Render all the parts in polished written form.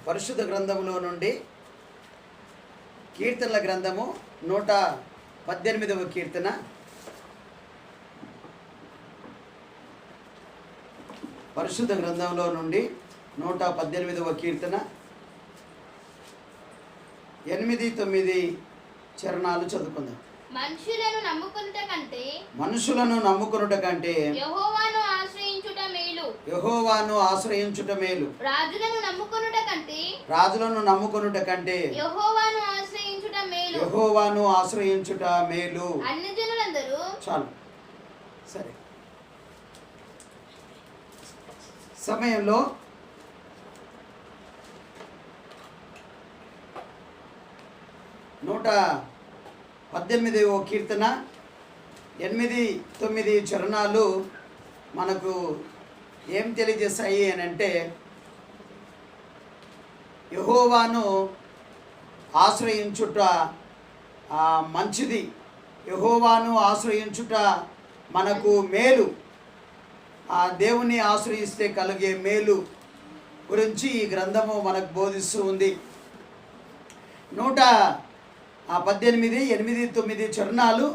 పరిశుద్ధ గ్రంథములో నుండి కీర్తనల గ్రంథము 118వ కీర్తన. పరిశుద్ధ గ్రంథంలో నుండి 118వ కీర్తన 8, 9 చరణాలు చదువుకుందాం. మనుషులను నమ్ముకొనుట కంటే యెహోవాను ఆశ్రయించుట మేలు. రాజులను నమ్ముకొనుట కంటే యెహోవాను ఆశ్రయించుట మేలు. చాలు, సరే. సమయంలో నూట 18వ కీర్తన 8, 9 చరణాలు మనకు ఏం తెలియజేస్తాయి అని అంటే, యెహోవాను ఆశ్రయించుట మంచిది, యెహోవాను ఆశ్రయించుట మనకు మేలు, ఆ దేవుని ఆశ్రయిస్తే కలిగే మేలు గురించి ఈ గ్రంథము మనకు బోధిస్తూ ఉంది. 118, 8, 9 చరణాలు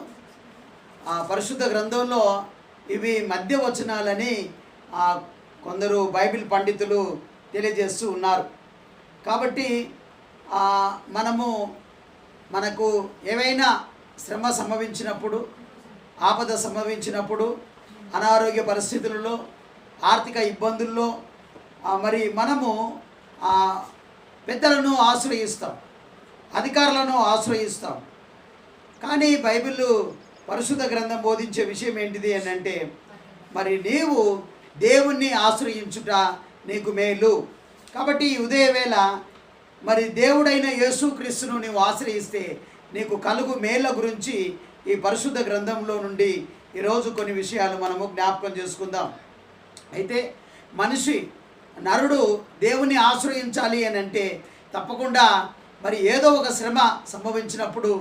పరిశుద్ధ గ్రంథంలో ఇవి మధ్య వచనాలని కొందరు బైబిల్ పండితులు తెలియజేస్తూ ఉన్నారు. కాబట్టి మనకు ఏవైనా శ్రమ సంభవించినప్పుడు, ఆపద సంభవించినప్పుడు, అనారోగ్య పరిస్థితులలో, ఆర్థిక ఇబ్బందుల్లో మరి మనము పెద్దలను ఆశ్రయిస్తాం, అధికారులను ఆశ్రయిస్తాం. కానీ బైబిల్ పరిశుద్ధ గ్రంథం బోధించే విషయం ఏంటిది అని అంటే, మరి నీవు దేవుణ్ణి ఆశ్రయించుట నీకు మేలు. కాబట్టి ఈ ఉదయవేళ మరి దేవుడైన యేసుక్రీస్తును నీవు ఆశ్రయిస్తే నీకు కలుగు మేళ్ళ గురించి ఈ పరిశుద్ధ గ్రంథంలో నుండి ఈరోజు కొన్ని విషయాలు మనము జ్ఞాపకం చేసుకుందాం. అయితే నరుడు దేవుని ఆశ్రయించాలి అని అంటే తప్పకుండా మరి ఏదో ఒక శ్రమ సంభవించినప్పుడు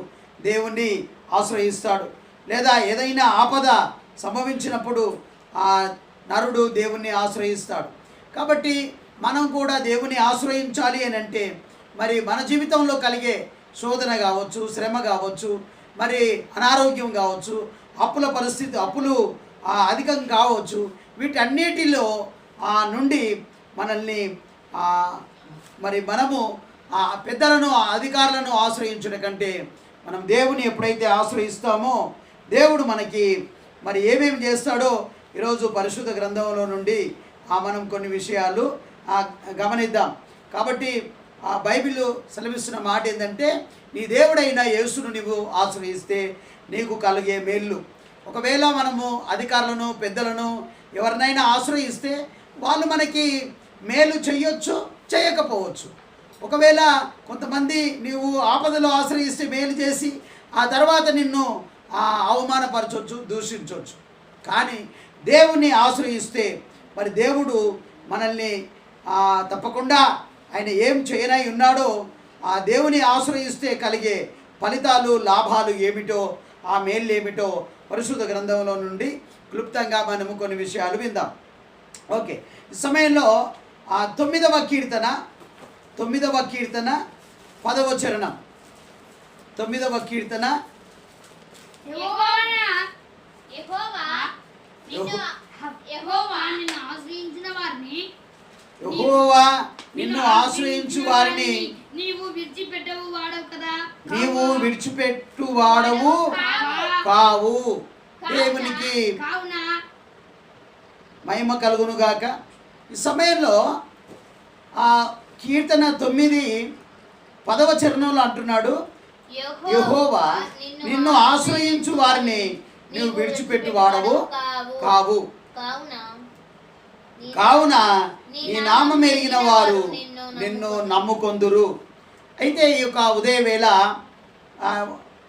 దేవుణ్ణి ఆశ్రయిస్తాడు, లేదా ఏదైనా ఆపద సంభవించినప్పుడు నరుడు దేవుణ్ణి ఆశ్రయిస్తాడు. కాబట్టి మనం కూడా దేవుని ఆశ్రయించాలి అని అంటే మరి మన జీవితంలో కలిగే శోధన కావచ్చు, శ్రమ కావచ్చు, మరి అనారోగ్యం కావచ్చు, అప్పులు అధికం కావచ్చు, వీటన్నిటిలో నుండి మనల్ని మరి మనము పెద్దలను, అధికారులను ఆశ్రయించడం కంటే మనం దేవుని ఎప్పుడైతే ఆశ్రయిస్తామో దేవుడు మనకి మరి ఏమేమి చేస్తాడో ఈరోజు పరిశుద్ధ గ్రంథంలో నుండి మనం కొన్ని విషయాలు గమనిద్దాం. కాబట్టి బైబిల్ సెలవిస్తున్న మాట ఏంటంటే, నీ దేవుడైన యేసును నీవు ఆశ్రయిస్తే నీకు కలిగే మేళ్ళు. ఒకవేళ మనము అధికారులను, పెద్దలను ఎవరినైనా ఆశ్రయిస్తే వాళ్ళు మనకి మేలు చేయొచ్చు, చేయకపోవచ్చు. ఒకవేళ కొంతమంది నీవు ఆపదలో ఆశ్రయిస్తే మేలు చేసి ఆ తర్వాత నిన్ను అవమానపరచవచ్చు, దూషించవచ్చు. కానీ దేవుణ్ణి ఆశ్రయిస్తే మరి దేవుడు మనల్ని తప్పకుండా ఆయన ఏం చేయనై ఉన్నాడో ఆ దేవుని ఆశ్రయిస్తే కలిగే ఫలితాలు, లాభాలు ఏమిటో, ఆ మేళ్ళు ఏమిటో పరిశుద్ధ గ్రంథంలో నుండి క్లుప్తంగా మనము కొన్ని విషయాలు విందాం. ఓకే, ఈ సమయంలో 9వ కీర్తన 10వ చరణం. 9వ కీర్తన యెహోవా నిన్ను ఆశ్రయించు వారిని నీవు విడిచిపెట్టు వాడవు కావు. దేవునికి మహిమ కలుగును గాక. ఈ సమయంలో కీర్తన 9, 10వ చరణంలో అంటున్నాడు, యెహోవా నిన్ను ఆశ్రయించు వారిని నీవు విడిచిపెట్టు వాడవు కావు. కావున నీ నామం ఎరిగిన వారు నిన్ను నమ్ముకొందురు. అయితే ఈ యొక్క ఉదయవేళ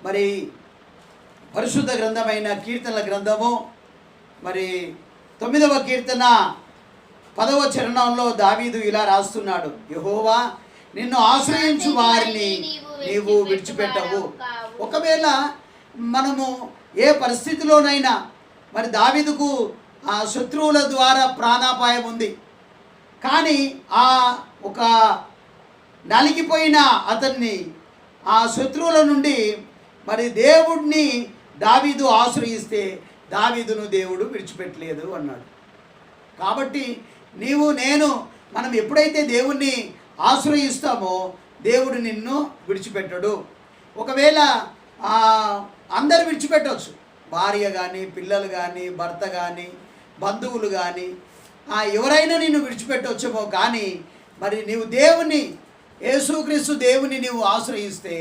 మరి పరిశుద్ధ గ్రంథమైన కీర్తనల గ్రంథము మరి 9వ కీర్తన 10వ చరణంలో దావీదు ఇలా రాస్తున్నాడు, యెహోవా నిన్ను ఆశ్రయించు వారిని నీవు విడిచిపెట్టవు. ఒకవేళ మనము ఏ పరిస్థితిలోనైనా మరి దావీదుకు ఆ శత్రువుల ద్వారా ప్రాణాపాయం ఉంది, కానీ ఒక నలిగిపోయిన అతన్ని ఆ శత్రువుల నుండి మరి దేవుడిని దావీదు ఆశ్రయిస్తే దావీదును దేవుడు విడిచిపెట్టలేదు అన్నాడు. కాబట్టి నీవు నేను మనం ఎప్పుడైతే దేవుణ్ణి ఆశ్రయిస్తామో దేవుడు నిన్ను విడిచిపెట్టడు. ఒకవేళ అందరు విడిచిపెట్టవచ్చు, భార్య కానీ, పిల్లలు కానీ, భర్త కానీ, బంధువులు కానీ, ఎవరైనా నిన్ను విడిచిపెట్టవచ్చేమో, కానీ మరి నీవు దేవుని, యేసుక్రీస్తు దేవుని నీవు ఆశ్రయిస్తే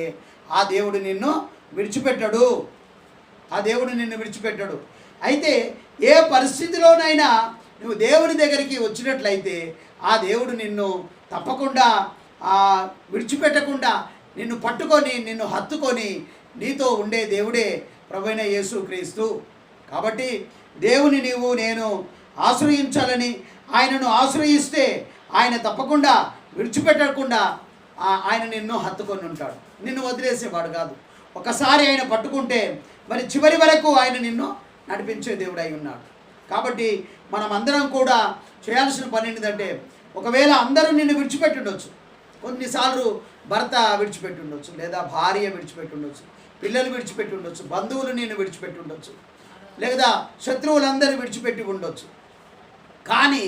ఆ దేవుడు నిన్ను విడిచిపెట్టడు. ఆ దేవుడు నిన్ను విడిచిపెట్టడు. అయితే ఏ పరిస్థితిలోనైనా నువ్వు దేవుని దగ్గరికి వచ్చినట్లయితే ఆ దేవుడు నిన్ను తప్పకుండా విడిచిపెట్టకుండా నిన్ను పట్టుకొని నిన్ను హత్తుకొని నీతో ఉండే దేవుడే ప్రభువైన యేసుక్రీస్తు. కాబట్టి దేవుని నీవు నేను ఆశ్రయించాలని, ఆయనను ఆశ్రయిస్తే ఆయన తప్పకుండా విడిచిపెట్టకుండా ఆయన నిన్ను హత్తుకొని ఉంటాడు. నిన్ను వదిలేసేవాడు కాదు. ఒకసారి ఆయన పట్టుకుంటే మరి చివరి వరకు ఆయన నిన్ను నడిపించే దేవుడు అయి ఉన్నాడు. కాబట్టి మనం అందరం కూడా చేయాల్సిన పని ఏంటంటే, ఒకవేళ అందరూ నిన్ను విడిచిపెట్టి ఉండొచ్చు, కొన్నిసార్లు భర్త విడిచిపెట్టి ఉండొచ్చు, లేదా భార్య విడిచిపెట్టి ఉండొచ్చు, పిల్లలు విడిచిపెట్టి ఉండొచ్చు, బంధువులు నిన్ను విడిచిపెట్టి ఉండొచ్చు, లేదా శత్రువులందరూ విడిచిపెట్టి ఉండొచ్చు. కానీ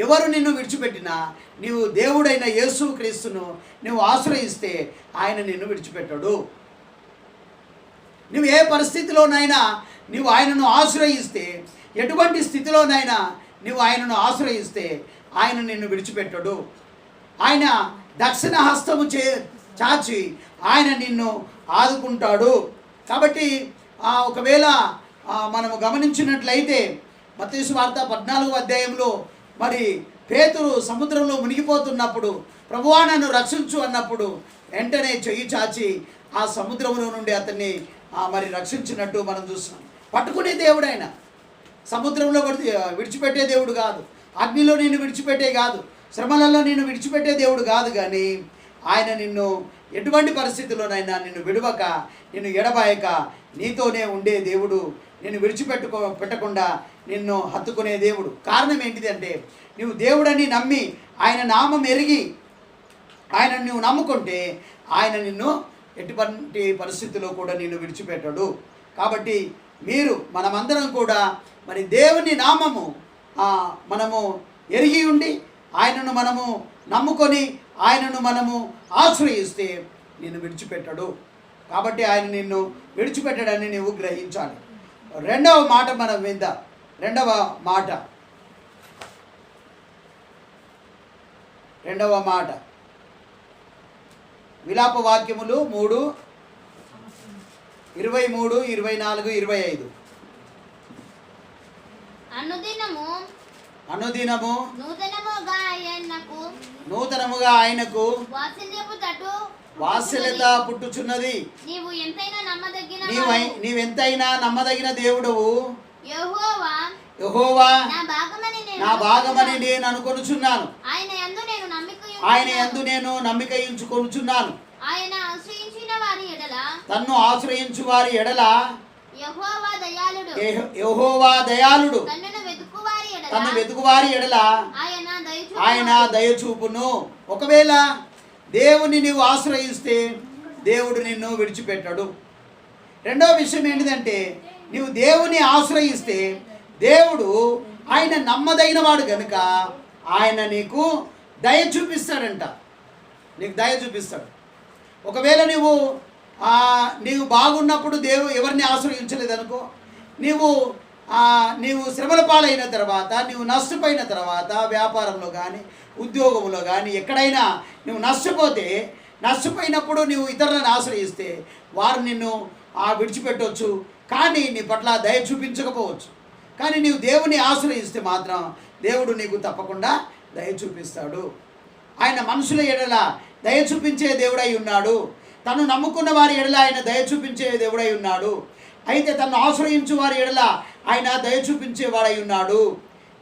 ఎవరు నిన్ను విడిచిపెట్టినా నీవు దేవుడైన యేసుక్రీస్తును నువ్వు ఆశ్రయిస్తే ఆయన నిన్ను విడిచిపెట్టడు. నువ్వు ఏ పరిస్థితిలోనైనా నువ్వు ఆయనను ఆశ్రయిస్తే, ఎటువంటి స్థితిలోనైనా నువ్వు ఆయనను ఆశ్రయిస్తే ఆయన నిన్ను విడిచిపెట్టడు. ఆయన దక్షిణ హస్తము చాచి ఆయన నిన్ను ఆదుకుంటాడు. కాబట్టి ఒకవేళ మనము గమనించినట్లయితే మత్తయి సువార్త 14వ అధ్యాయంలో మరి పేతురు సముద్రంలో మునిగిపోతున్నప్పుడు ప్రభువా నన్ను రక్షించు అన్నప్పుడు వెంటనే చెయ్యి చాచి ఆ సముద్రంలో నుండి అతన్ని మరి రక్షించినట్టు మనం చూస్తున్నాం. పట్టుకునే దేవుడు ఆయన, సముద్రంలో విడిచిపెట్టే దేవుడు కాదు, అగ్నిలో నిన్ను విడిచిపెట్టే కాదు, శ్రమలలో నిన్ను విడిచిపెట్టే దేవుడు కాదు. కానీ ఆయన నిన్ను ఎటువంటి పరిస్థితుల్లోనైనా నిన్ను విడవక, నిన్ను ఎడబాయక నీతోనే ఉండే దేవుడు, నిన్ను పెట్టకుండా నిన్ను హత్తుకునే దేవుడు. కారణం ఏంటిది అంటే, నువ్వు దేవుడని నమ్మి ఆయన నామం ఎరిగి ఆయన నువ్వు నమ్ముకుంటే ఆయన నిన్ను ఎటువంటి పరిస్థితుల్లో కూడా నిన్ను విడిచిపెట్టడు. కాబట్టి మనమందరం కూడా మరి దేవుని నామము మనము ఎరిగి ఉండి ఆయనను మనము నమ్ముకొని ఆయనను మనము ఆశ్రయిస్తే నిన్ను విడిచిపెట్టడు. కాబట్టి ఆయన నిన్ను విడిచిపెట్టడాన్ని నీవు గ్రహించాలి. రెండవ మాట మనం విందాం. రెండవ మాట విలాప వాక్యములు 3:23, 24, 25. అనుదినము నూతనముగా ఆయనకు వాత్సల్యత పుట్టుచున్నది. నీవెంతైనా నమ్మదగిన దేవుడవు యెహోవా నా భాగమని నేను అనుకొనుచున్నాను. ఆయన యందు నేను నమ్మిక ఉంచుకొనుచున్నాను. తన్ను ఆశ్రయించు వారి ఎడల యెహోవా దయాళుడు. తన్ను వెతుకువారి ఎడల ఆయన దయచూపును. ఒకవేళ దేవుని నీవు ఆశ్రయిస్తే దేవుడు నిన్ను విడిచిపెట్టడు. రెండవ విషయం ఏంటిదంటే, నీవు దేవుని ఆశ్రయిస్తే దేవుడు ఆయన నమ్మదగిన వాడు కనుక ఆయన నీకు దయ చూపిస్తాడంట. నీకు దయ చూపిస్తాడు. ఒకవేళ నీవు బాగున్నప్పుడు ఎవరిని ఆశ్రయించలేదనుకో, నీవు శ్రమల పాలైన తర్వాత, నీవు నష్టపోయిన తర్వాత, వ్యాపారంలో కానీ ఉద్యోగంలో కానీ ఎక్కడైనా నువ్వు నష్టపోయినప్పుడు నువ్వు ఇతరులను ఆశ్రయిస్తే వారు నిన్ను విడిచిపెట్టవచ్చు, కానీ నీ పట్ల దయ చూపించకపోవచ్చు. కానీ నీవు దేవుని ఆశ్రయిస్తే మాత్రం దేవుడు నీకు తప్పకుండా దయ చూపిస్తాడు. ఆయన మనుషుల ఎడల దయ చూపించే దేవుడై ఉన్నాడు. తను నమ్ముకున్న వారి ఎడల ఆయన దయ చూపించే దేవుడై ఉన్నాడు. అయితే తను ఆశ్రయించు వారి ఎడల ఆయన దయ చూపించేవాడై ఉన్నాడు.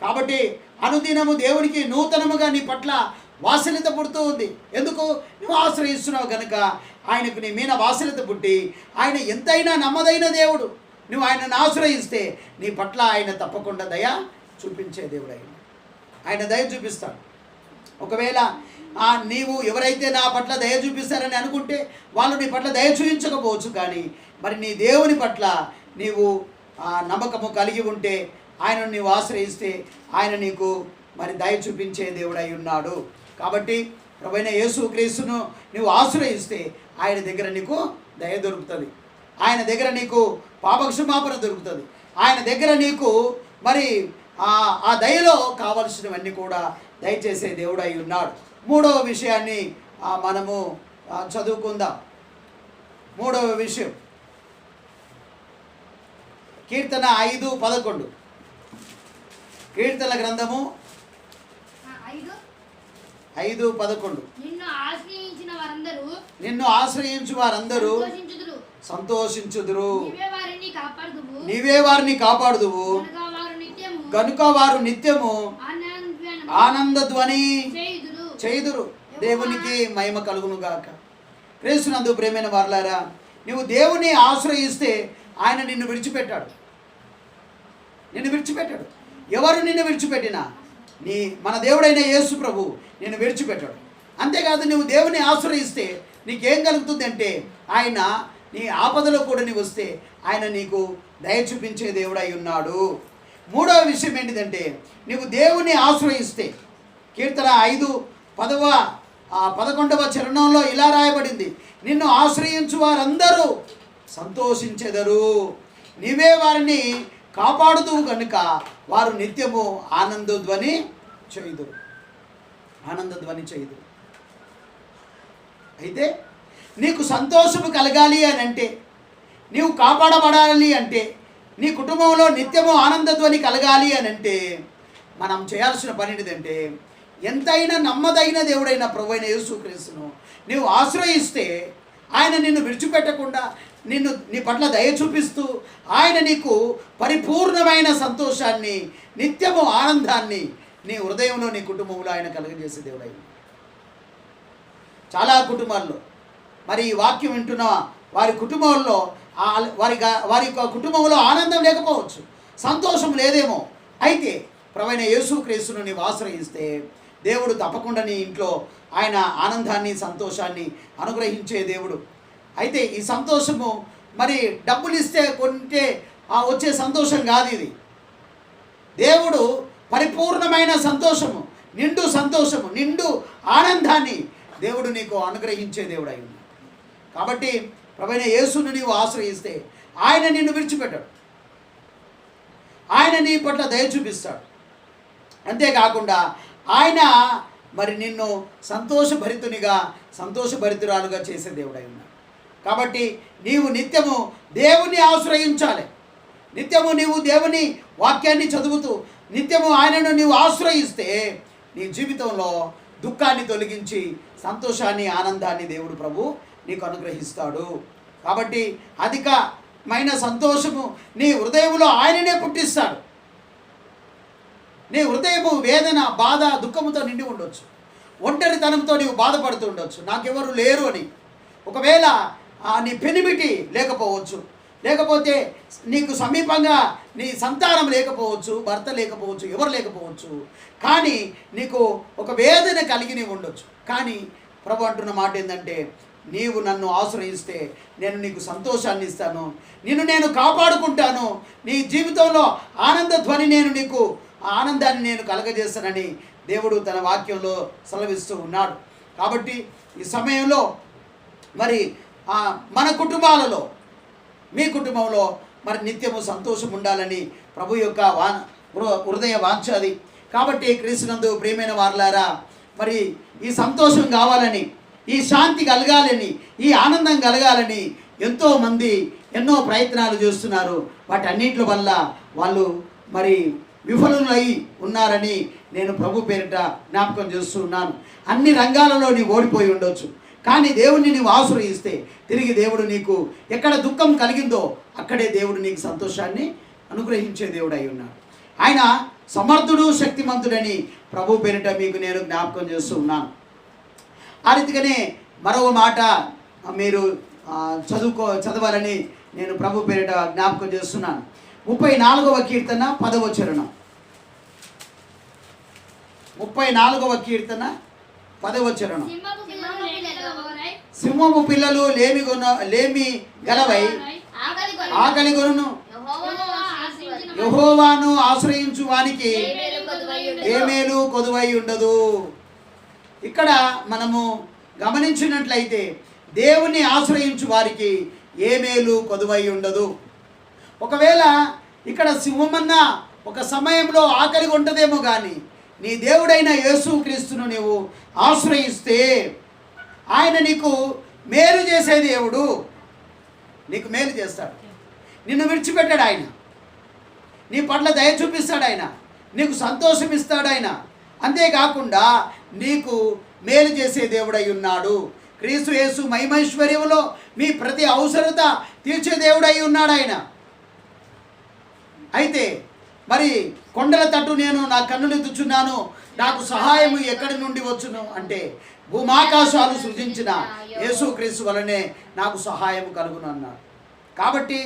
కాబట్టి అనుదినము దేవునికి నూతనముగా నీ పట్ల వాత్సల్యత పుడుతూ ఉంది. ఎందుకు? నువ్వు ఆశ్రయిస్తున్నావు కనుక ఆయనకు నీ మీద వాత్సల్యత పుట్టి, ఆయన ఎంతైనా నమ్మదైన దేవుడు. నువ్వు ఆయనను ఆశ్రయిస్తే నీ పట్ల ఆయన తప్పకుండా దయ చూపించే దేవుడు. ఆయన దయ చూపిస్తాడు. ఒకవేళ నీవు ఎవరైతే నా పట్ల దయ చూపిస్తారని అనుకుంటే వాళ్ళు నీ పట్ల దయ చూపించకపోవచ్చు, కానీ మరి నీ దేవుని పట్ల నీవు నమ్మకము కలిగి ఉంటే, ఆయనను నీవు ఆశ్రయిస్తే ఆయన నీకు మరి దయ చూపించే దేవుడై ఉన్నాడు. కాబట్టి ప్రభువైన యేసుక్రీస్తును నువ్వు ఆశ్రయిస్తే ఆయన దగ్గర నీకు దయ దొరుకుతుంది, ఆయన దగ్గర నీకు పాపక్షమాపణ దొరుకుతుంది, ఆయన దగ్గర నీకు మరి ఆ దయలో కావలసినవన్నీ కూడా దయచేసే దేవుడై ఉన్నాడు. మూడవ విషయాన్ని మనము చదువుకుందాం. మూడవ విషయం కీర్తన 5:11. కీర్తన గ్రంథము 5:11. నిన్ను ఆశ్రయించు వారందరూ సంతోషించుదురు, నీవే వారిని కాపాడుదువు కనుక వారు నిత్యము ఆనందధ్వని చేయుదురు. దేవునికి మహిమ కలుగును గాక. క్రీస్తునందు ప్రేమైన వారలారా, నువ్వు దేవుని ఆశ్రయిస్తే ఆయన నిన్ను విడిచిపెట్టాడు. ఎవరు నిన్ను విడిచిపెట్టినా మన దేవుడైన యేసు ప్రభు నిన్ను విడిచిపెట్టాడు. అంతేకాదు, నువ్వు దేవుని ఆశ్రయిస్తే నీకేం కలుగుతుంది అంటే, ఆయన నీ ఆపదలో కూడా నీవు వస్తే ఆయన నీకు దయ చూపించే దేవుడై ఉన్నాడు. మూడవ విషయం ఏంటిదంటే, నువ్వు దేవుని ఆశ్రయిస్తే కీర్తన 5:11 చరణంలో ఇలా రాయబడింది, నిన్ను ఆశ్రయించు వారందరూ సంతోషించెదరు, నీవే వారిని కాపాడుదువు కనుక వారు నిత్యము ఆనందధ్వని చేయుదురు. అయితే నీకు సంతోషము కలగాలి అని అంటే, నీవు కాపాడబడాలి అంటే, నీ కుటుంబంలో నిత్యము ఆనందధ్వని కలగాలి అని అంటే, మనం చేయాల్సిన పని ఏంటిదంటే, ఎంతైనా నమ్మదైన దేవుడైన ప్రభువైన యేసుక్రీస్తును నీవు ఆశ్రయిస్తే ఆయన నిన్ను విడిచిపెట్టకుండా నీ పట్ల దయ చూపిస్తూ ఆయన నీకు పరిపూర్ణమైన సంతోషాన్ని, నిత్యము ఆనందాన్ని నీ హృదయంలో, నీ కుటుంబంలో ఆయన కలుగజేసే దేవుడై. చాలా కుటుంబాల్లో మరి ఈ వాక్యం వింటున్న వారి కుటుంబంలో వారి కుటుంబంలో ఆనందం లేకపోవచ్చు, సంతోషం లేదేమో. అయితే ప్రభువైన యేసుక్రీస్తును నీవు ఆశ్రయిస్తే దేవుడు తప్పకుండా నీ ఇంట్లో ఆయన ఆనందాన్ని, సంతోషాన్ని అనుగ్రహించే దేవుడు. అయితే ఈ సంతోషము మరి డబ్బులు ఇస్తే కొంటే వచ్చే సంతోషం కాదు ఇది. దేవుడు పరిపూర్ణమైన సంతోషము, నిండు ఆనందాన్ని దేవుడు నీకు అనుగ్రహించే దేవుడు అయి ఉన్నాడు. కాబట్టి ప్రభువైన యేసును నీవు ఆశ్రయిస్తే ఆయన నిన్ను విడిచిపెట్టాడు, ఆయన నీ పట్ల దయ చూపిస్తాడు. అంతేకాకుండా ఆయన మరి నిన్ను సంతోషభరితురాలుగా చేసే దేవుడై ఉన్నాడు. కాబట్టి నీవు నిత్యము దేవుని ఆశ్రయించాలి. నిత్యము నీవు దేవుని వాక్యాన్ని చదువుతూ నిత్యము ఆయనను నీవు ఆశ్రయిస్తే నీ జీవితంలో దుఃఖాన్ని తొలగించి సంతోషాన్ని, ఆనందాన్ని దేవుడు ప్రభు నీకు అనుగ్రహిస్తాడు. కాబట్టి అధికమైన సంతోషము నీ హృదయంలో ఆయననే పుట్టిస్తాడు. నీ హృదయము వేదన, బాధ, దుఃఖముతో నిండి ఉండొచ్చు. ఒంటరితనంతో నీవు బాధపడుతూ ఉండొచ్చు, నాకెవరు లేరు అని. ఒకవేళ నీ పెనిమిటి లేకపోవచ్చు, లేకపోతే నీకు సమీపంగా నీ సంతానం లేకపోవచ్చు, భర్త లేకపోవచ్చు, ఎవరు లేకపోవచ్చు, కానీ నీకు ఒక వేదన కలిగి నీవు ఉండొచ్చు. కానీ ప్రభు అంటున్న మాట ఏంటంటే, నీవు నన్ను ఆశ్రయిస్తే నేను నీకు సంతోషాన్ని ఇస్తాను, నిన్ను నేను కాపాడుకుంటాను, నీ జీవితంలో ఆనంద ధ్వని నీకు ఆనందాన్ని నేను కలగజేస్తానని దేవుడు తన వాక్యంలో సెలవిస్తూ ఉన్నాడు. కాబట్టి ఈ సమయంలో మరి మన కుటుంబాలలో, మీ కుటుంబంలో మరి నిత్యము సంతోషం ఉండాలని ప్రభు యొక్క హృదయ వాంఛ అది. కాబట్టి క్రీస్తునందు ప్రియమైన వారలారా, మరి ఈ సంతోషం కావాలని, ఈ శాంతి కలగాలని, ఈ ఆనందం కలగాలని ఎంతోమంది ఎన్నో ప్రయత్నాలు చేస్తున్నారు. వాటన్నింటి వల్ల వాళ్ళు మరి విఫలులై ఉన్నారని నేను ప్రభు పేరిట జ్ఞాపకం చేస్తూ ఉన్నాను. అన్ని రంగాలలో నీవు ఓడిపోయి ఉండొచ్చు, కానీ దేవుణ్ణి నీవు ఆశ్రయిస్తే తిరిగి దేవుడు నీకు ఎక్కడ దుఃఖం కలిగిందో అక్కడే దేవుడు నీకు సంతోషాన్ని అనుగ్రహించే దేవుడు అయి ఉన్నాడు. ఆయన సమర్థుడు, శక్తిమంతుడని ప్రభు పేరిట మీకు నేను జ్ఞాపకం చేస్తూ ఉన్నాను. ఆ రీతిగానే మరో మాట మీరు చదవాలని నేను ప్రభు పేరిట జ్ఞాపకం చేస్తున్నాను. 34వ కీర్తన 10వ చరణం. 34వ కీర్తన 10వ సింహపు పిల్లలు సింహపు పిల్లలు లేమి గలవై ఆకలి కొనును, యెహోవాను ఆశ్రయించు వానికి ఏ మేలు కొదువై ఉండదు. ఇక్కడ మనము గమనించినట్లయితే దేవుని ఆశ్రయించు వారికి ఏ మేలు కొదువై ఉండదు. ఒకవేళ ఇక్కడ సింహమన్నా ఒక సమయంలో ఆకలి ఉంటదేమో కానీ నీ దేవుడైన యేసుక్రీస్తును నీవు ఆశ్రయిస్తే ఆయన నీకు మేలు చేసే దేవుడు. నీకు మేలు చేస్తాడు, నిన్ను విడిచిపెట్టాడు ఆయన, నీ పట్ల దయ చూపిస్తాడు ఆయన, నీకు సంతోషం ఇస్తాడు ఆయన. అంతేకాకుండా నీకు మేలు చేసే దేవుడై ఉన్నాడు. క్రీస్తు యేసు మహిమైశ్వర్యంలో మీ ప్రతి అవసరత తీర్చే దేవుడై ఉన్నాడు ఆయన. అయితే మరి కొండల తట్టు నేను నా కన్నులెత్తుచున్నాను, నాకు సహాయము ఎక్కడి నుండి వచ్చును అంటే భూమాకాశాలు సృజించిన యేసుక్రీస్తు వలనే నాకు సహాయము కలుగును అన్నాడు. కాబట్టి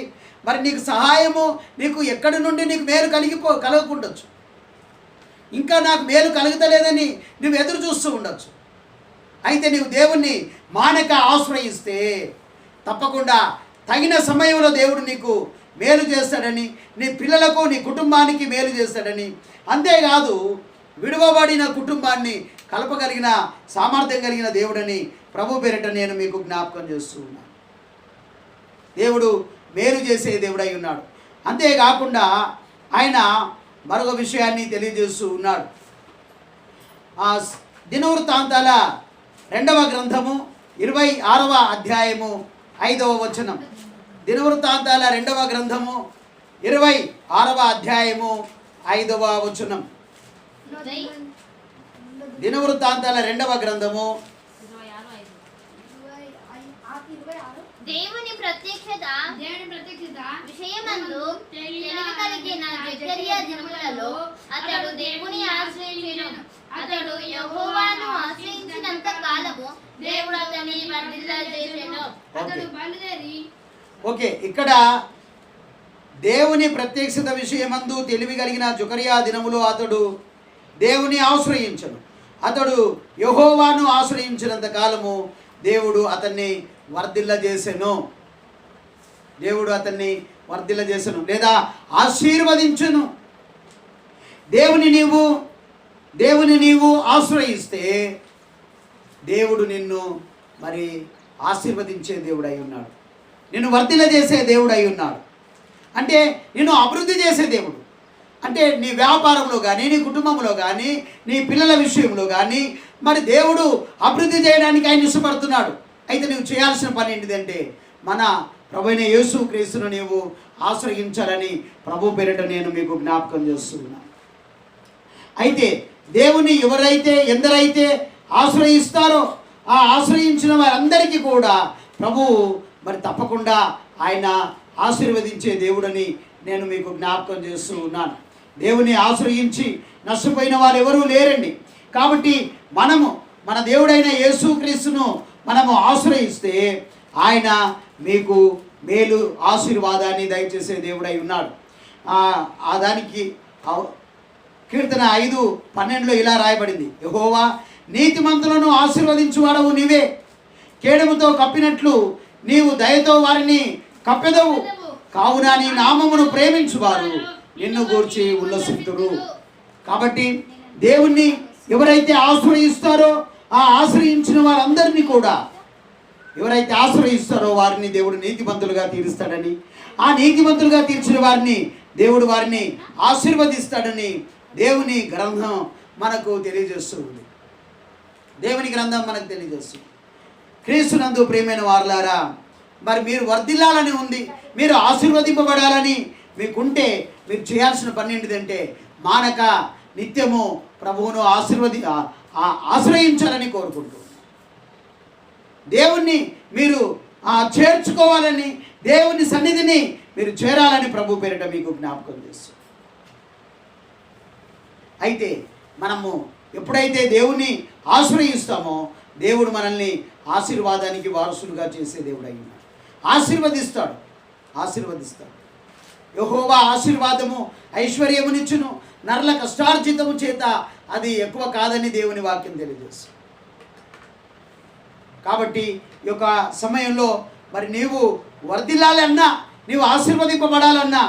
మరి నీకు సహాయము నీకు ఎక్కడి నుండి నీకు మేలు కలగకుండొచ్చు, ఇంకా నాకు మేలు కలుగుతలేదని నువ్వు ఎదురు చూస్తూ ఉండొచ్చు. అయితే నీవు దేవుణ్ణి మానక ఆశ్రయిస్తే తప్పకుండా తగిన సమయంలో దేవుడు నీకు మేలు చేస్తాడని, నీ పిల్లలకు నీ కుటుంబానికి మేలు చేస్తాడని, అంతేకాదు విడువబడిన కుటుంబాన్ని కలపగలిగిన సామర్థ్యం కలిగిన దేవుడని ప్రభు పేరిట నేను మీకు జ్ఞాపకం చేస్తూ ఉన్నాను. దేవుడు మేలు చేసే దేవుడై ఉన్నాడు. అంతేకాకుండా ఆయన మరొక విషయాన్ని తెలియజేస్తూ ఉన్నాడు. దినవృత్తాంతాల 2వ గ్రంథము 26వ అధ్యాయము 5వ వచనం. దినవృత్తాంతాల 2వ గ్రంథము 26వ అధ్యాయము 5వ వచనం. దినవృత్తాంతాల 2వ గ్రంథము దేవుని ప్రత్యక్షత విషయమందు తెలియగలిగిన జకరియా దినములలో అతడు దేవుని ఆశ్రయించెను. అతడు యెహోవాను ఆశ్రయించినంత కాలము దేవుడు అతని వర్ధిల్లజేసెను. అతడు బయలుదేరి ఓకే, ఇక్కడ దేవుని ప్రత్యక్షత విషయమందు తెలివి కలిగిన జకరియా దినములో అతడు దేవుని ఆశ్రయించను. అతడు యెహోవాను ఆశ్రయించినంత కాలము దేవుడు అతన్ని వర్ధిల్లజేసెను. దేవుడు అతన్ని వర్ధిల్లజేసెను లేదా ఆశీర్వదించును. దేవుని నీవు ఆశ్రయిస్తే దేవుడు నిన్ను మరి ఆశీర్వదించే దేవుడై ఉన్నాడు, నిన్ను వర్ధిల్లజేసే దేవుడై ఉన్నాడు. అంటే నిన్ను అభివృద్ధి చేసే దేవుడు. అంటే నీ వ్యాపారంలో కానీ, నీ కుటుంబంలో కానీ, నీ పిల్లల విషయంలో కానీ మరి దేవుడు అభివృద్ధి చేయడానికి ఆయన ఇష్టపడుతున్నాడు. అయితే నువ్వు చేయాల్సిన పని ఏంటిదంటే మన ప్రభువైన యేసుక్రీస్తును నీవు ఆశ్రయించాలని ప్రభు పేరిట నేను మీకు జ్ఞాపకం చేస్తున్నాను. అయితే దేవుని ఎందరైతే ఆశ్రయిస్తారో ఆ ఆశ్రయించిన వారందరికీ కూడా ప్రభువు మరి తప్పకుండా ఆయన ఆశీర్వదించే దేవుడని నేను మీకు జ్ఞాపకం చేస్తూ ఉన్నాను. దేవుని ఆశ్రయించి నష్టపోయిన వారు ఎవరూ లేరండి. కాబట్టి మనము మన దేవుడైన యేసుక్రీస్తును మనము ఆశ్రయిస్తే ఆయన మీకు మేలు ఆశీర్వాదాన్ని దయచేసే దేవుడై ఉన్నాడు. దానికి కీర్తన 5:12 ఇలా రాయబడింది, యెహోవా నీతిమంతులను ఆశీర్వదించువాడవు నీవే, కేడముతో కప్పినట్లు నీవు దయతో వారిని కప్పెదవు, కావున నీ నామమును ప్రేమించువారు నిన్ను గూర్చి ఉల్లసింతురు. కాబట్టి దేవుణ్ణి ఎవరైతే ఆశ్రయిస్తారో ఆ ఆశ్రయించిన వారందరినీ కూడా ఎవరైతే ఆశ్రయిస్తారో వారిని దేవుడు నీతిమంతులుగా తీరుస్తాడని, ఆ నీతిమంతులుగా తీర్చిన వారిని దేవుడు వారిని ఆశీర్వదిస్తాడని దేవుని గ్రంథం మనకు తెలియజేస్తుంది. దేవుని గ్రంథం మనకు తెలియజేస్తుంది. క్రీస్తునందు ప్రియమైన వారులారా, మరి మీరు వర్ధిల్లాలని ఉంది, మీరు ఆశీర్వదింపబడాలని మీకుంటే మీరు చేయాల్సిన పని ఏంటిదంటే మానక నిత్యము ప్రభువును ఆశ్రయించాలని కోరుకుంటూ దేవుణ్ణి మీరు చేర్చుకోవాలని, దేవుని సన్నిధిని మీరు చేరాలని ప్రభు పేరిట మీకు జ్ఞాపకం చేస్తుంది. అయితే మనము ఎప్పుడైతే దేవుణ్ణి ఆశ్రయిస్తామో దేవుడు మనల్ని ఆశీర్వాదానికి వారసులుగా చేసే దేవుడు అయి ఉన్నాడు. ఆశీర్వదిస్తాడు. యెహోవా ఆశీర్వాదము ఐశ్వర్యమునిచ్చును, నరుల కష్టార్జితము చేత అది ఎక్కువ కాదని దేవుని వాక్యం తెలియజేస్తుంది. కాబట్టి ఈ యొక్క సమయంలో మరి నీవు వర్ధిల్లాలన్నా, నీవు ఆశీర్వదింపబడాలన్నా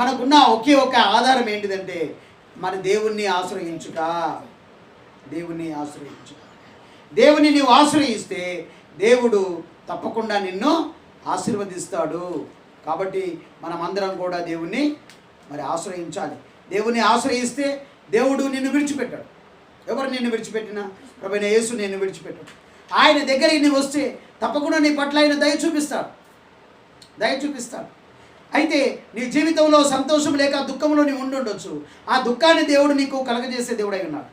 మనకున్న ఒకే ఒక ఆధారం ఏంటిదంటే మన దేవుణ్ణి ఆశ్రయించుట. దేవుణ్ణి ఆశ్రయించుట. దేవుని నీవు ఆశ్రయిస్తే దేవుడు తప్పకుండా నిన్ను ఆశీర్వదిస్తాడు. కాబట్టి మనమందరం కూడా దేవుణ్ణి మరి ఆశ్రయించాలి. దేవుణ్ణి ఆశ్రయిస్తే దేవుడు నిన్ను విడిచిపెట్టాడు. ఎవరు నిన్ను విడిచిపెట్టినా ప్రభువైన యేసు నిన్ను విడిచిపెట్టాడు. ఆయన దగ్గరికి నీవు వస్తే తప్పకుండా నీ పట్ల ఆయన దయ చూపిస్తాడు. అయితే నీ జీవితంలో సంతోషం లేక దుఃఖంలో నీవు ఉండొచ్చు. ఆ దుఃఖాన్ని దేవుడు నీకు కలగజేసే దేవుడై ఉన్నాడు.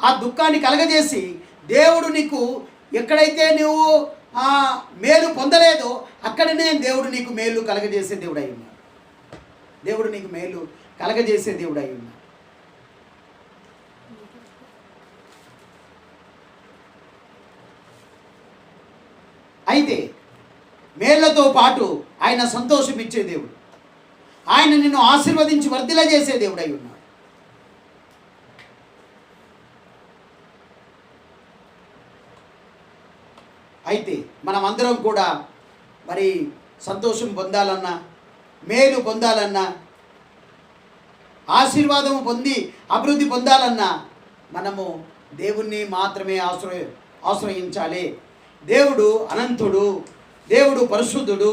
ఆ దుఃఖాన్ని కలగజేసి దేవుడు నీకు ఎక్కడైతే నువ్వు మేలు పొందలేదో అక్కడనే దేవుడు నీకు మేలు కలగజేసే దేవుడై ఉన్నాడు. దేవుడు నీకు మేలు కలగజేసే దేవుడై ఉన్నాడు. అయితే మేళ్లతో పాటు ఆయన సంతోషం ఇచ్చే దేవుడు, ఆయన నిన్ను ఆశీర్వదించి వర్ధిల్లజేసే దేవుడై ఉన్నాడు. అయితే మనమందరం కూడా మరి సంతోషం పొందాలన్నా, మేలు పొందాలన్నా, ఆశీర్వాదము పొంది అభివృద్ధి పొందాలన్నా మనము దేవుణ్ణి మాత్రమే ఆశ్రయించాలి. దేవుడు అనంతుడు, దేవుడు పరిశుద్ధుడు,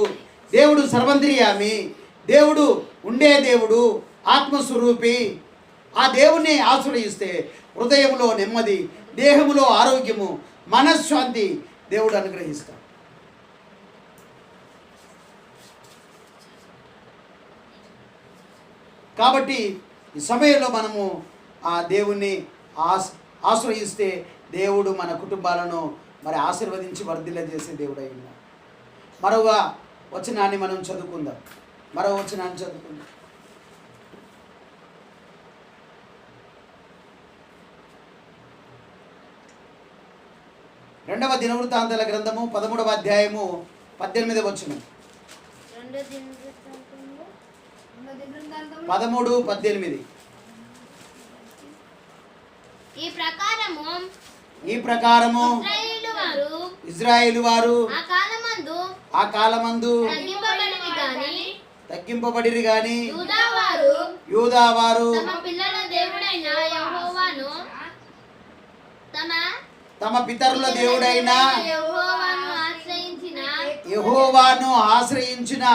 దేవుడు సర్వంతర్యామి, దేవుడు ఉండే దేవుడు, ఆత్మస్వరూపి. ఆ దేవుణ్ణి ఆశ్రయిస్తే హృదయంలో నెమ్మది, దేహములో ఆరోగ్యము, మనశ్శాంతి దేవుడు అనుగ్రహిస్తాడు. కాబట్టి ఈ సమయంలో మనము ఆ దేవుణ్ణి ఆశ్రయిస్తే దేవుడు మన కుటుంబాలను మరి ఆశీర్వదించి వర్ధిల్లజేసే దేవుడై ఉన్నాడు. మరొక వచనాన్ని మనం చదువుకుందాం. రెండవ దినవృత్తాంతాల గ్రంథము 13వ అధ్యాయము 18వ వచనం. 13:18. ఈ ప్రకారము ఇజ్రాయేలు వారు ఆ కాలమందు తగ్గింపబడిరి గాని యూదావారు తమ పితరుల దేవుడైన యెహోవాను ఆశ్రయించిన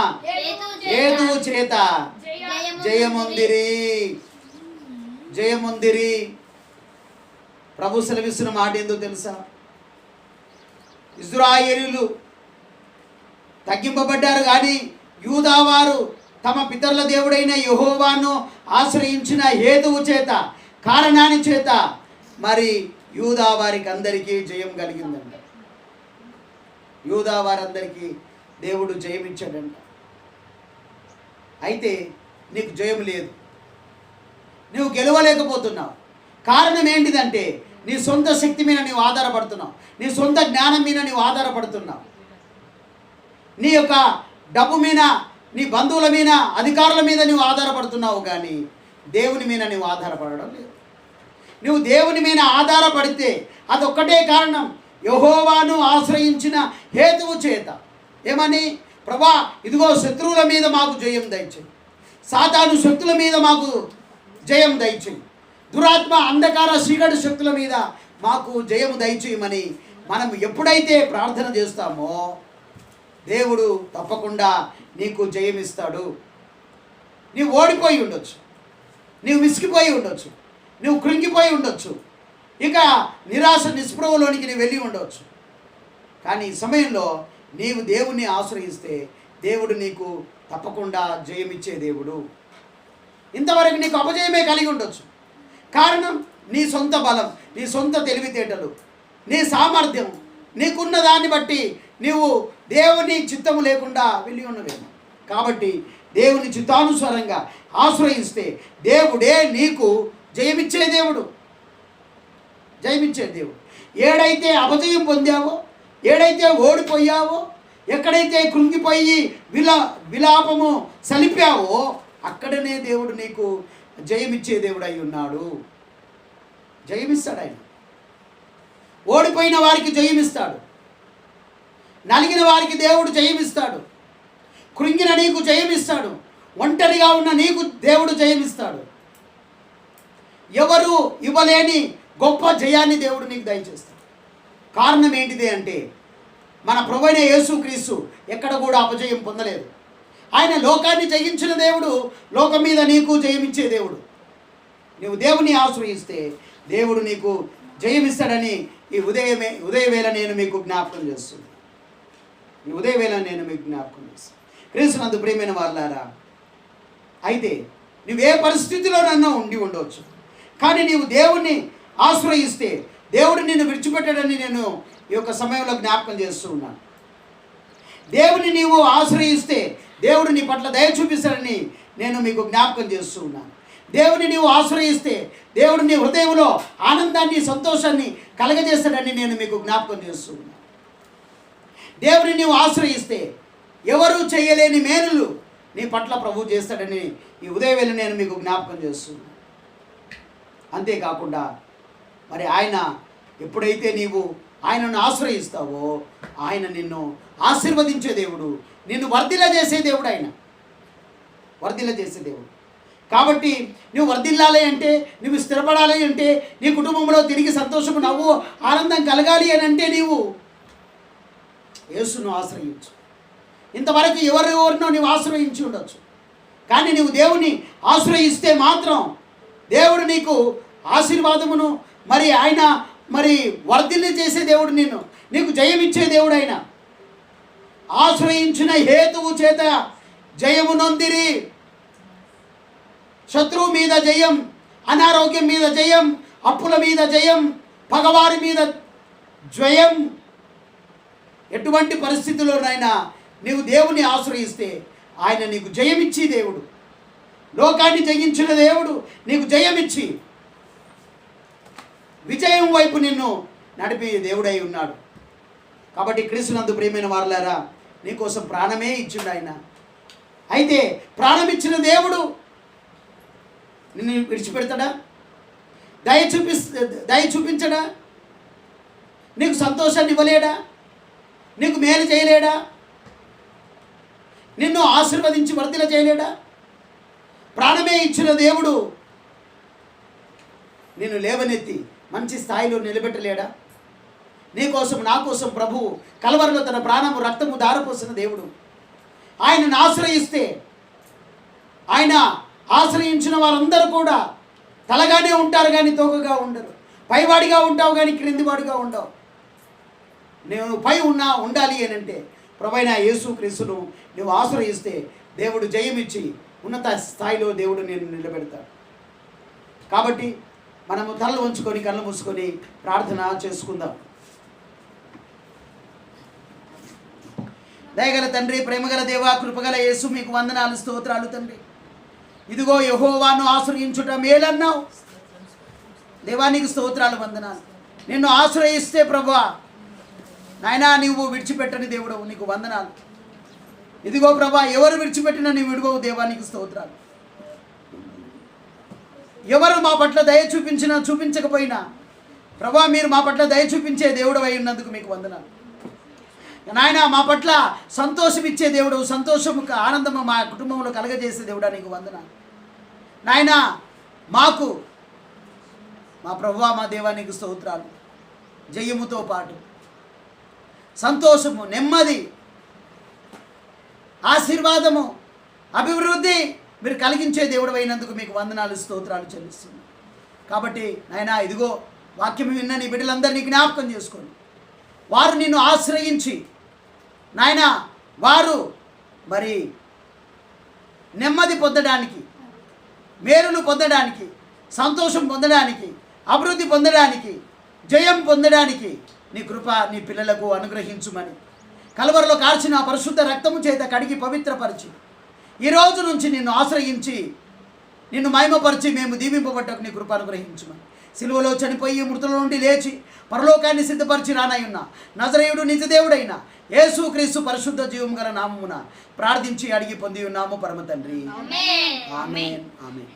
హేతు చేత జయముందిరి. ప్రభు సెలవిస్తున్న మాట ఏందో తెలుసా? ఇజ్రాయేలీయులు తగ్గింపబడ్డారు కానీ యూదావారు తమ పితరుల దేవుడైన యెహోవాను ఆశ్రయించిన హేతువు చేత, కారణాన్ని చేత మరి యూదా వారికి అందరికీ జయం కలిగిందంట. యూదా వారందరికీ దేవుడు జయం ఇచ్చాడంట. అయితే నీకు జయం లేదు, నువ్వు గెలవలేకపోతున్నావు. కారణం ఏంటిదంటే నీ సొంత శక్తి మీద నీవు ఆధారపడుతున్నావు, నీ సొంత జ్ఞానం మీద నీవు ఆధారపడుతున్నావు, నీ యొక్క డబ్బు మీద, నీ బంధువుల మీద, అధికారుల మీద నువ్వు ఆధారపడుతున్నావు. కానీ దేవుని మీద నువ్వు ఆధారపడడం లేదు. నువ్వు దేవుని మీద ఆధారపడితే అదొక్కటే కారణం, యెహోవాను ఆశ్రయించిన హేతువు చేత. ఏమని? ప్రభా, ఇదిగో శత్రువుల మీద మాకు జయం దయచేయి, సాతాను శక్తుల మీద మాకు జయం దయచేయి, దురాత్మ అంధకార చీకటి శక్తుల మీద మాకు జయము దయచేయమని మనం ఎప్పుడైతే ప్రార్థన చేస్తామో దేవుడు తప్పకుండా నీకు జయమిస్తాడు. నీవు ఓడిపోయి ఉండొచ్చు, నీవు విసిగిపోయి ఉండొచ్చు, నువ్వు కృంగిపోయి ఉండొచ్చు, ఇక నిరాశ నిస్పృహలోనికి నీవు వెళ్ళి ఉండవచ్చు. కానీ ఈ సమయంలో నీవు దేవుణ్ణి ఆశ్రయిస్తే దేవుడు నీకు తప్పకుండా జయమిచ్చే దేవుడు. ఇంతవరకు నీకు అపజయమే కలిగి ఉండొచ్చు. కారణం నీ సొంత బలం, నీ సొంత తెలివితేటలు, నీ సామర్థ్యం, నీకున్న దాన్ని బట్టి నీవు దేవుని చిత్తము లేకుండా వెళ్ళి ఉన్నవేమో. కాబట్టి దేవుని చిత్తానుసారంగా ఆశ్రయిస్తే దేవుడే నీకు జయమిచ్చే దేవుడు. ఏడైతే అపజయం పొందావో, ఏడైతే ఓడిపోయావో, ఎక్కడైతే కృంగిపోయి విలాపము సలిపావో అక్కడనే దేవుడు నీకు జయమిచ్చే దేవుడు అయి ఉన్నాడు. జయమిస్తాడు ఆయన. ఓడిపోయిన వారికి జయమిస్తాడు. నలిగిన వారికి దేవుడు జయమిస్తాడు. కృంగిన నీకు జయమిస్తాడు. ఒంటరిగా ఉన్న నీకు దేవుడు జయమిస్తాడు. ఎవరు ఇవ్వలేని గొప్ప జయాన్ని దేవుడు నీకు దయచేస్తాడు. కారణం ఏంటిది అంటే మన ప్రభువైన యేసుక్రీస్తు ఎక్కడ కూడా అపజయం పొందలేదు. ఆయన లోకాన్ని జయించిన దేవుడు, లోకం మీద నీకు జయమిచ్చే దేవుడు. నీవు దేవుని ఆశ్రయిస్తే దేవుడు నీకు జయమిస్తాడని ఈ ఉదయవేళ నేను మీకు జ్ఞాపకం చేస్తున్నాను. ఈ ఉదయవేళ నేను మీకు జ్ఞాపకం చేస్తాను. క్రీస్తునందు ప్రియమైన వారులారా, అయితే నువ్వే పరిస్థితిలోనన్నా ఉండి ఉండవచ్చు, కానీ నీవు దేవుణ్ణి ఆశ్రయిస్తే దేవుడు నిన్ను విడిచిపెట్టాడని నేను ఈ యొక్క సమయంలో జ్ఞాపకం చేస్తూ ఉన్నాను. దేవుని నీవు ఆశ్రయిస్తే దేవుడు నీ పట్ల దయ చూపిస్తాడని నేను మీకు జ్ఞాపకం చేస్తూ ఉన్నాను. దేవుని నీవు ఆశ్రయిస్తే దేవుడు నీ హృదయంలో ఆనందాన్ని, సంతోషాన్ని కలగజేస్తాడని నేను మీకు జ్ఞాపకం చేస్తూ ఉన్నాను. దేవుని నీవు ఆశ్రయిస్తే ఎవరు చేయలేని మేలులు నీ పట్ల ప్రభు చేస్తాడని ఈ ఉదయవేళ నేను మీకు జ్ఞాపకం చేస్తున్నాను. అంతేకాకుండా మరి ఆయన ఎప్పుడైతే నీవు ఆయనను ఆశ్రయిస్తావో ఆయన నిన్ను ఆశీర్వదించే దేవుడు, నిన్ను వర్ధిల్ల చేసే దేవుడు. ఆయన వర్ధిల్ల చేసే దేవుడు. కాబట్టి నువ్వు వర్ధిల్లాలి అంటే, నువ్వు స్థిరపడాలి అంటే, నీ కుటుంబంలో తిరిగి సంతోషము, నవ్వు, ఆనందం కలగాలి అని అంటే నీవు యేసును ఆశ్రయించు. ఇంతవరకు ఎవరెవరినో నీవు ఆశ్రయించి ఉండొచ్చు, కానీ నీవు దేవుని ఆశ్రయిస్తే మాత్రం దేవుడు నీకు ఆశీర్వాదమును, మరి ఆయన మరి వర్ధిల్లి చేసే దేవుడు, నీకు జయమిచ్చే దేవుడు. ఆయన ఆశ్రయించిన హేతువు చేత జయము నొందిరి. శత్రువు మీద జయం, అనారోగ్యం మీద జయం, అప్పుల మీద జయం, పగవారి మీద జయం. ఎటువంటి పరిస్థితుల్లోనైనా నీవు దేవుని ఆశ్రయిస్తే ఆయన నీకు జయమిచ్చి దేవుడు, లోకాన్ని జయించిన దేవుడు నీకు జయమిచ్చి విజయం వైపు నిన్ను నడిపే దేవుడై ఉన్నాడు. కాబట్టి క్రీస్తునందు ప్రియమైన వారులారా, నీకోసం ప్రాణమే ఇచ్చిండు ఆయన. అయితే ప్రాణం ఇచ్చిన దేవుడు నిన్ను విడిచిపెడతాడా? దయ చూపించడా? నీకు సంతోషాన్ని ఇవ్వలేడా? నీకు మేలు చేయలేడా? నిన్ను ఆశీర్వదించి వర్ధిల్ల చేయలేడా? ప్రాణమే ఇచ్చిన దేవుడు నిన్ను లేవనెత్తి మంచి స్థాయిలో నిలబెట్టలేడా? నీకోసం, నా కోసం ప్రభువు కల్వరిలో తన ప్రాణము, రక్తము దారపోసిన దేవుడు. ఆయనను ఆశ్రయిస్తే, ఆయన ఆశ్రయించిన వారందరూ కూడా తలగానే ఉంటారు కానీ తోకగా ఉండరు. పైవాడిగా ఉంటావు కానీ క్రిందివాడిగా ఉండవు. నేను పై ఉండాలి అని అంటే ప్రభువైన యేసుక్రీస్తును నువ్వు ఆశ్రయిస్తే దేవుడు జయమిచ్చి ఉన్నత స్థాయిలో దేవుడు నేను నిలబెడతాడు. కాబట్టి మనము తలలు ఉంచుకొని కళ్ళు మూసుకొని ప్రార్థన చేసుకుందాం. దయగల తండ్రి, ప్రేమగల దేవా, కృపగల యేసు, మీకు వందనాలు, స్తోత్రాలు తండ్రి. ఇదిగో యెహోవాను ఆశ్రయించుట మేలన్నావు దేవానికి స్తోత్రాలు, వందనాలు. నిన్ను ఆశ్రయిస్తే ప్రభువా నాయనా నీవు విడిచిపెట్టని దేవుడవు, నీకు వందనాలు. ఇదిగో ప్రభా, ఎవరు విడిచిపెట్టినా నీవు విడువవు దేవానికి స్తోత్రాలు. ఎవరు మా పట్ల దయ చూపించినా చూపించకపోయినా ప్రభా, మీరు మా పట్ల దయ చూపించే దేవుడు అయి ఉన్నందుకు మీకు వందనాలు నాయన. మా పట్ల సంతోషం ఇచ్చే దేవుడు, సంతోషము, ఆనందము మా కుటుంబంలో కలగజేసే దేవుడా నీకు వందనాలు నాయన. మాకు మా ప్రభువా, మా దేవానికి స్తోత్రాలు. జయముతో పాటు సంతోషము, నెమ్మది, ఆశీర్వాదము, అభివృద్ధి మీరు కలిగించే దేవుడు అయినందుకు మీకు వందనాలు, స్తోత్రాలు చెల్లిస్తున్నాను. కాబట్టి నాయనా, ఇదిగో వాక్యం విన్న నీ బిడ్డలందరినీ జ్ఞాపకం చేసుకొని వారు నిన్ను ఆశ్రయించి నాయనా వారు మరి నెమ్మది పొందడానికి, మేలులు పొందడానికి, సంతోషం పొందడానికి, అభివృద్ధి పొందడానికి, జయం పొందడానికి నీ కృప నీ పిల్లలకు అనుగ్రహించుమని కల్వరిలో కార్చిన పరిశుద్ధ రక్తము చేత కడిగి పవిత్రపరిచి ఈ రోజు నుంచి నిన్ను ఆశ్రయించి నిన్ను మహిమపరిచి మేము దీవింపబట్టకు నీ కృప అనుగ్రహించుమని, సిలువలో చనిపోయి మృతుల నుండి లేచి పరలోకాన్ని సిద్ధపరిచి రానయ్యున్న నజరేయుడు నిజదేవుడైన యేసుక్రీస్తు పరిశుద్ధ జీవం గల నామమున ప్రార్థించి అడిగి పొంది ఉన్నాము పరమ తండ్రి. ఆమేన్, ఆమేన్.